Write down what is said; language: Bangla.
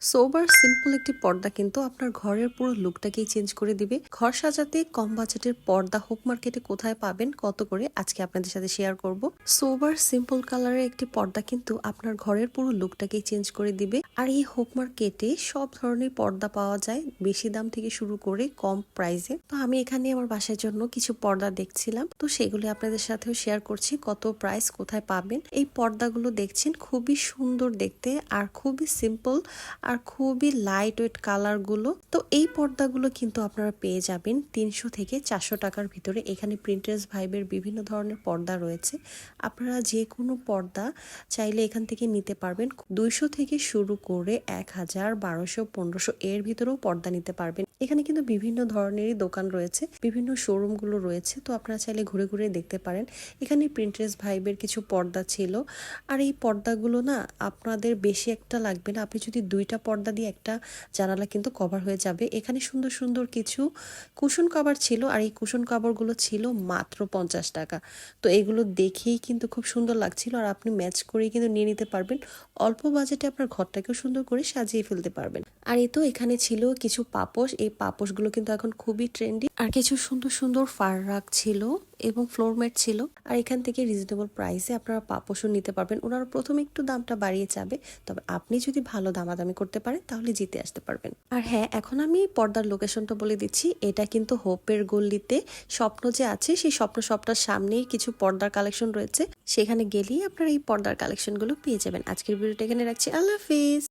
সোবার সিম্পল একটি পর্দা কিন্তু আপনার ঘরের পুরো লুকটাকেই চেঞ্জ করে দিবে। ঘর সাজাতে কম বাজেটের পর্দা হোপ মার্কেটে কোথায় পাবেন, কত করে, আজকে আপনাদের সাথে শেয়ার করব। সোবার সিম্পল কালারের একটি পর্দা কিন্তু আপনার ঘরের পুরো লুকটাকেই চেঞ্জ করে দিবে। আর এই হোপ মার্কেটে সব ধরনের পর্দা পাওয়া যায়, বেশি দাম থেকে শুরু করে কম প্রাইসে। তো আমি এখানে আমার বাসার জন্য কিছু পর্দা দেখছিলাম, তো সেগুলো আপনাদের সাথেও শেয়ার করছি, কত প্রাইস, কোথায় পাবেন। এই পর্দাগুলো দেখছেন খুবই সুন্দর দেখতে আর খুবই সিম্পল আর খুবই লাইট ওয়েট কালারগুলো। তো এই পর্দাগুলো কিন্তু আপনারা পেয়ে যাবেন 300 থেকে 400 টাকার ভিতরে। এখানে প্রিন্টার্স ভাইবের বিভিন্ন ধরনের পর্দা রয়েছে, আপনারা যে কোনো পর্দা চাইলে এখান থেকে নিতে পারবেন। 200 থেকে শুরু করে 1000, 1200, 1500 এর ভিতরেও পর্দা নিতে পারবেন। এখানে কিন্তু বিভিন্ন ধরনেরই দোকান রয়েছে, বিভিন্ন শোরুম গুলো রয়েছে, তো আপনারা চাইলে ঘুরে ঘুরে দেখতে পারেন। এখানে প্রিন্টার্স ভাইবের কিছু পর্দা ছিল, আর এই পর্দাগুলো না আপনাদের বেশি একটা লাগবে না, আপনি যদি 2টা পর্দা দিয়ে একটা জানালা কিন্তু কভার হয়ে যাবে। এখানে সুন্দর সুন্দর কিছু কুশন কভার ছিল, আর এই কুশন কভারগুলো ছিল মাত্র 50 টাকা। তো এগুলো দেখেই কিন্তু খুব সুন্দর লাগছিল, আর আপনি ম্যাচ করেই কিন্তু নিয়ে নিতে পারবেন। অল্প বাজেটে আপনার ঘরটাকেও সুন্দর করে সাজিয়ে ফেলতে পারবেন। আর এই তো এখানে ছিল কিছু পাপোশ, এই পাপোশগুলো কিন্তু এখন খুবই ট্রেন্ডি। আর কিছু সুন্দর সুন্দর ফার রাক ছিল এবং ফ্লোর ম্যাট ছিল। আর এখান থেকে রিজনেবল প্রাইসে আপনারা পাপোশও নিতে পারবেন। ওনারা প্রথমে একটু দামটা বাড়িয়ে যাবে, তবে আপনি যদি ভালো দামাদামি করতে পারেন তাহলে জিতে আসতে পারবেন। আর হ্যাঁ, এখন আমি পর্দার লোকেশনটা বলে দিচ্ছি। এটা কিন্তু হোপের গল্লিতে স্বপ্ন যে আছে, সেই স্বপ্ন শপটার সামনেই কিছু পর্দার কালেকশন রয়েছে, সেখানে গেলেই আপনারা এই পর্দার কালেকশনগুলো পেয়ে যাবেন। আজকের ভিডিওটা এখানে রাখছি, আল্লাহ হাফিজ।